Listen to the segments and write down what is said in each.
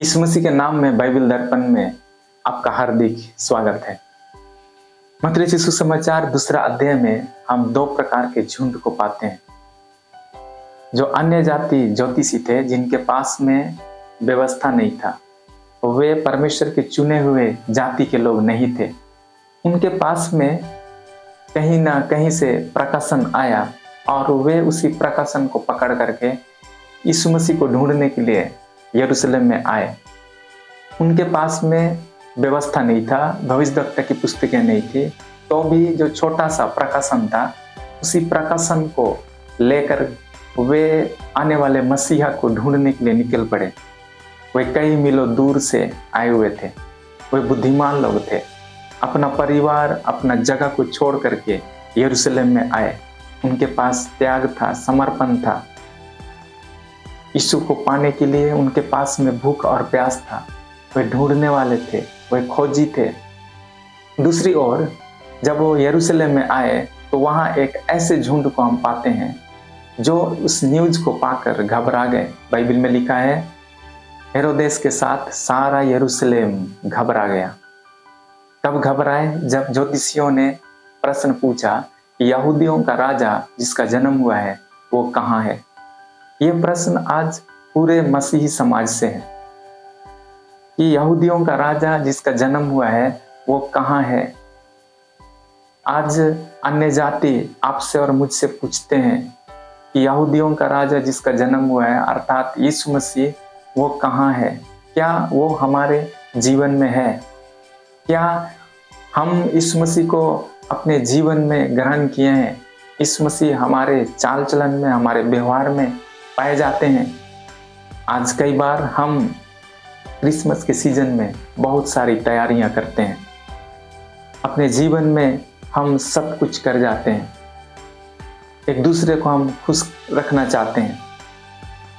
यीशु मसीह के नाम में बाइबल दर्पण में आपका हार्दिक स्वागत है। मत्ती रचित सुसमाचार दूसरा अध्याय में हम दो प्रकार के झुंड को पाते हैं। जो अन्य जाति ज्योतिषी थे, जिनके पास में व्यवस्था नहीं था, वे परमेश्वर के चुने हुए जाति के लोग नहीं थे। उनके पास में कहीं ना कहीं से प्रकाशन आया और वे उसी प्रकाशन को पकड़ करके यीशु मसीह को ढूंढने के लिए यरूशलेम में आए। उनके पास में व्यवस्था नहीं था, भविष्यवक्ता की पुस्तकें नहीं थी, तो भी जो छोटा सा प्रकाशन था, उसी प्रकाशन को लेकर वे आने वाले मसीहा को ढूंढने के लिए निकल पड़े। वे कई मीलों दूर से आए हुए थे। वे बुद्धिमान लोग थे। अपना परिवार, अपना जगह को छोड़ करके यरूशलेम में आए। उनके पास त्याग था, समर्पण था। यीशु को पाने के लिए उनके पास में भूख और प्यास था। वे ढूंढने वाले थे, वे खोजी थे। दूसरी ओर जब वो यरूशलेम में आए तो वहां एक ऐसे झुंड को हम पाते हैं जो उस न्यूज को पाकर घबरा गए। बाइबल में लिखा है, हेरोदेस के साथ सारा यरूशलेम घबरा गया। कब घबराए? जब ज्योतिषियों ने प्रश्न पूछा कि यहूदियों का राजा जिसका जन्म हुआ है वो कहाँ है। ये प्रश्न आज पूरे मसीही समाज से है कि यहूदियों का राजा जिसका जन्म हुआ है वो कहाँ है। आज अन्य जाति आपसे और मुझसे पूछते हैं कि यहूदियों का राजा जिसका जन्म हुआ है अर्थात यीशु मसीह वो कहाँ है। क्या वो हमारे जीवन में है? क्या हम यीशु मसीह को अपने जीवन में ग्रहण किए हैं? यीशु मसीह हमारे चाल चलन में, हमारे व्यवहार में पाए जाते हैं। आज कई बार हम क्रिसमस के सीजन में बहुत सारी तैयारियां करते हैं। अपने जीवन में हम सब कुछ कर जाते हैं। एक दूसरे को हम खुश रखना चाहते हैं।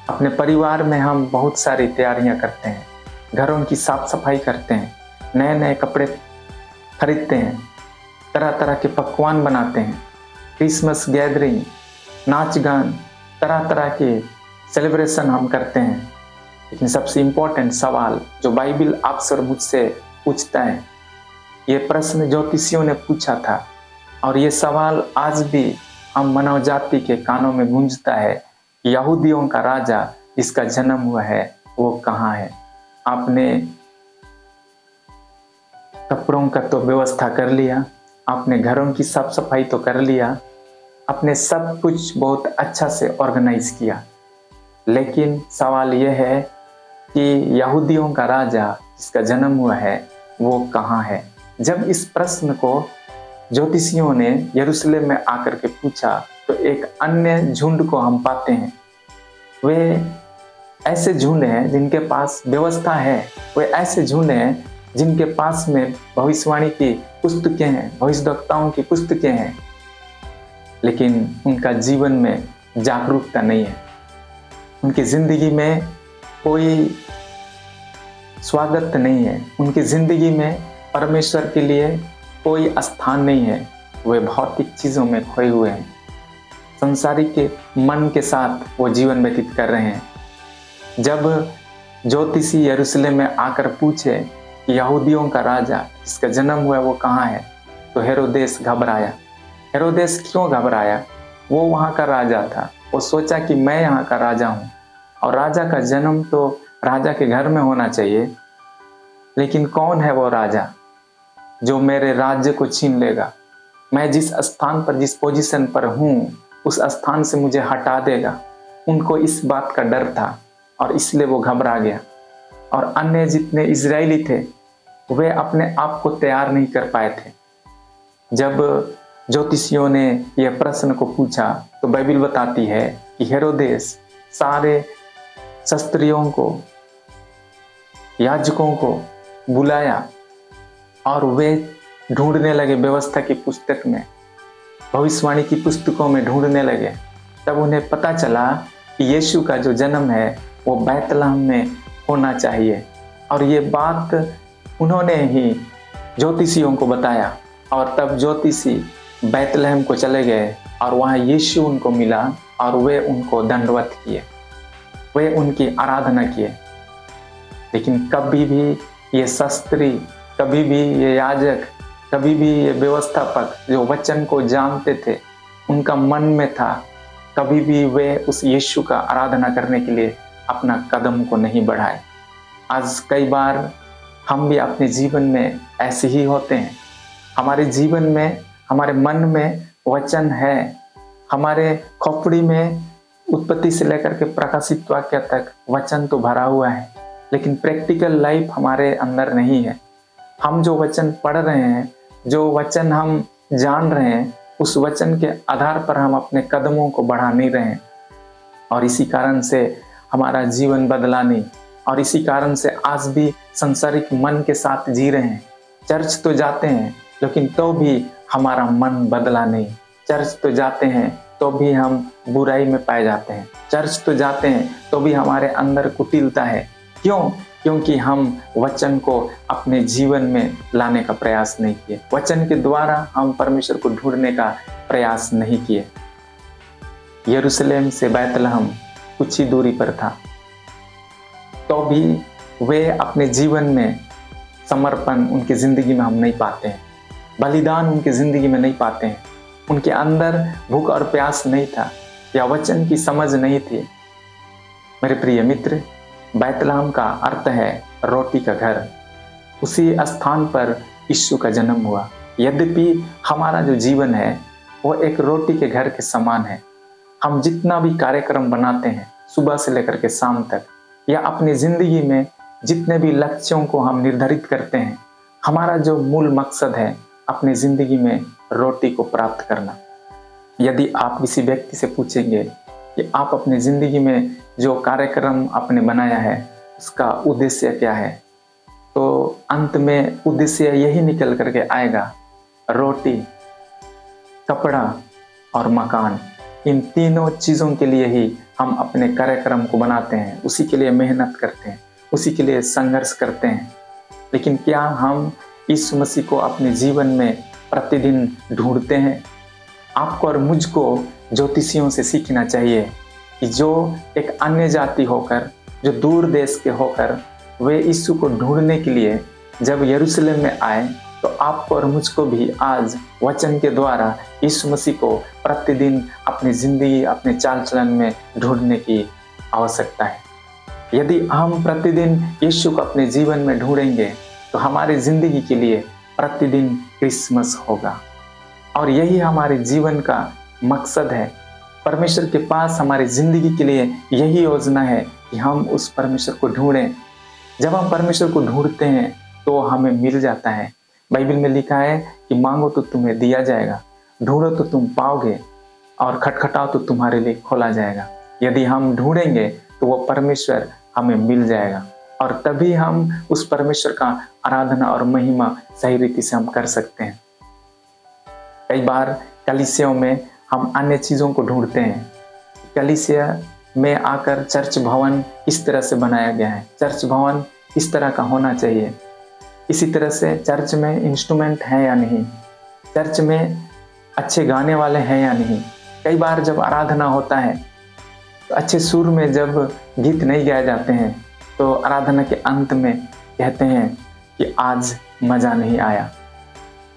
अपने परिवार में हम बहुत सारी तैयारियां करते हैं। घरों की साफ सफाई करते हैं, नए नए कपड़े खरीदते हैं, तरह तरह के पकवान बनाते हैं, क्रिसमस गैदरिंग, नाच गान, तरह तरह के सेलिब्रेशन हम करते हैं। लेकिन सबसे इम्पोर्टेंट सवाल जो बाइबल आपसे और मुझसे पूछता है, ये प्रश्न ज्योतिषियों ने पूछा था और ये सवाल आज भी हम मानव जाति के कानों में गूंजता है कि यहूदियों का राजा जिसका जन्म हुआ है वो कहाँ है। आपने कपड़ों का तो व्यवस्था कर लिया, आपने घरों की साफ सफाई तो कर लिया, आपने सब कुछ बहुत अच्छा से ऑर्गेनाइज किया, लेकिन सवाल यह है कि यहूदियों का राजा जिसका जन्म हुआ है वो कहाँ है। जब इस प्रश्न को ज्योतिषियों ने यरूशलेम में आकर के पूछा तो एक अन्य झुंड को हम पाते हैं। वे ऐसे झुंड हैं जिनके पास व्यवस्था है। वे ऐसे झुंड हैं जिनके पास में भविष्यवाणी की पुस्तकें हैं, भविष्यवक्ताओं की पुस्तकें हैं, लेकिन उनका जीवन में जागरूकता नहीं है। उनकी जिंदगी में कोई स्वागत नहीं है। उनकी जिंदगी में परमेश्वर के लिए कोई स्थान नहीं है। वे भौतिक चीजों में खोए हुए हैं। संसारिक के मन के साथ वो जीवन व्यतीत कर रहे हैं। जब ज्योतिषी यरूशलेम में आकर पूछे कि यहूदियों का राजा जिसका जन्म हुआ है वो कहाँ है, तो हेरोदेस घबराया। हेरोदेस क्यों घबराया? वो वहाँ का राजा था। वो सोचा कि मैं यहाँ का राजा हूँ और राजा का जन्म तो राजा के घर में होना चाहिए, लेकिन कौन है वो राजा जो मेरे राज्य को छीन लेगा? मैं जिस स्थान पर, जिस पोजीशन पर हूँ, उस स्थान से मुझे हटा देगा। उनको इस बात का डर था और इसलिए वो घबरा गया। और अन्य जितने इजरायली थे वे अपने आप को तैयार नहीं कर पाए थे। जब ज्योतिषियों ने यह प्रश्न को पूछा तो बाइबल बताती है कि हेरोदेस सारे शास्त्रियों को, याजकों को बुलाया और वे ढूंढने लगे व्यवस्था की पुस्तक में, भविष्यवाणी की पुस्तकों में ढूंढने लगे। तब उन्हें पता चला कि यीशु का जो जन्म है वो बैतलहम में होना चाहिए। और ये बात उन्होंने ही ज्योतिषियों को बताया और तब ज्योतिषी बैतलहम को चले गए और वहाँ यीशु उनको मिला और वे उनको दंडवत किए, वे उनकी आराधना किए। लेकिन कभी भी ये शास्त्री, कभी भी ये याजक, कभी भी ये व्यवस्थापक जो वचन को जानते थे, उनका मन में था, कभी भी वे उस यीशु का आराधना करने के लिए अपना कदम को नहीं बढ़ाए। आज कई बार हम भी अपने जीवन में ऐसे ही होते हैं। हमारे जीवन में, हमारे मन में वचन है, हमारे खोपड़ी में उत्पत्ति से लेकर के प्रकाशित वाक्य तक वचन तो भरा हुआ है, लेकिन प्रैक्टिकल लाइफ हमारे अंदर नहीं है। हम जो वचन पढ़ रहे हैं, जो वचन हम जान रहे हैं, उस वचन के आधार पर हम अपने कदमों को बढ़ा नहीं रहे हैं, और इसी कारण से हमारा जीवन बदला नहीं, और इसी कारण से आज भी संसारिक मन के साथ जी रहे हैं। चर्च तो जाते हैं लेकिन तो भी हमारा मन बदला नहीं। चर्च तो जाते हैं तो भी हम बुराई में पाए जाते हैं। चर्च तो जाते हैं तो भी हमारे अंदर कुटिलता है। क्यों? क्योंकि हम वचन को अपने जीवन में लाने का प्रयास नहीं किए। वचन के द्वारा हम परमेश्वर को ढूंढने का प्रयास नहीं किए। यरूशलेम से बैतलहम कुछ ही दूरी पर था, तो भी वे अपने जीवन में समर्पण उनकी जिंदगी में हम नहीं पाते हैं, बलिदान उनकी जिंदगी में नहीं पाते हैं। उनके अंदर भूख और प्यास नहीं था, या वचन की समझ नहीं थी। मेरे प्रिय मित्र, बैतलहम का अर्थ है रोटी का घर। उसी स्थान पर यीशु का जन्म हुआ। यद्यपि हमारा जो जीवन है वो एक रोटी के घर के समान है। हम जितना भी कार्यक्रम बनाते हैं सुबह से लेकर के शाम तक, या अपनी जिंदगी में जितने भी लक्ष्यों को हम निर्धारित करते हैं, हमारा जो मूल मकसद है अपनी जिंदगी में रोटी को प्राप्त करना। यदि आप किसी व्यक्ति से पूछेंगे कि आप अपनी जिंदगी में जो कार्यक्रम आपने बनाया है उसका उद्देश्य क्या है, तो अंत में उद्देश्य यही निकल करके आएगा, रोटी, कपड़ा और मकान। इन तीनों चीज़ों के लिए ही हम अपने कार्यक्रम को बनाते हैं, उसी के लिए मेहनत करते हैं, उसी के लिए संघर्ष करते हैं। लेकिन क्या हम यीशु मसीह को अपने जीवन में प्रतिदिन ढूंढते हैं? आपको और मुझको ज्योतिषियों से सीखना चाहिए कि जो एक अन्य जाति होकर, जो दूर देश के होकर, वे यीशु को ढूंढने के लिए जब यरूशलेम में आए, तो आपको और मुझको भी आज वचन के द्वारा यीशु मसीह को प्रतिदिन अपनी जिंदगी, अपने चाल चलन में ढूंढने की आवश्यकता है। यदि हम प्रतिदिन यीशु को अपने जीवन में ढूंढेंगे तो हमारी जिंदगी के लिए प्रतिदिन क्रिसमस होगा, और यही हमारे जीवन का मकसद है। परमेश्वर के पास हमारी जिंदगी के लिए यही योजना है कि हम उस परमेश्वर को ढूंढें। जब हम परमेश्वर को ढूंढते हैं तो हमें मिल जाता है। बाइबल में लिखा है कि मांगो तो तुम्हें दिया जाएगा, ढूंढो तो तुम पाओगे, और खटखटाओ तो तुम्हारे लिए खोला जाएगा। यदि हम ढूंढेंगे तो वो परमेश्वर हमें मिल जाएगा, और तभी हम उस परमेश्वर का आराधना और महिमा सही रीति से हम कर सकते हैं। कई बार कलीसियाओं में हम अन्य चीज़ों को ढूंढते हैं। कलीसिया में आकर चर्च भवन किस तरह से बनाया गया है, चर्च भवन किस तरह का होना चाहिए, इसी तरह से चर्च में इंस्ट्रूमेंट हैं या नहीं, चर्च में अच्छे गाने वाले हैं या नहीं। कई बार जब आराधना होता है तो अच्छे सुर में जब गीत नहीं गाए जाते हैं तो आराधना के अंत में कहते हैं कि आज मज़ा नहीं आया।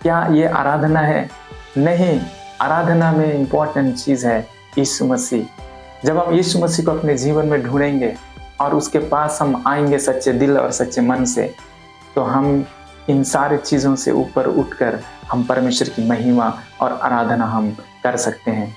क्या ये आराधना है? नहीं। आराधना में इम्पोर्टेंट चीज़ है यीशु मसीह। जब हम यीशु मसीह को अपने जीवन में ढूंढेंगे और उसके पास हम आएंगे सच्चे दिल और सच्चे मन से, तो हम इन सारी चीज़ों से ऊपर उठकर हम परमेश्वर की महिमा और आराधना हम कर सकते हैं।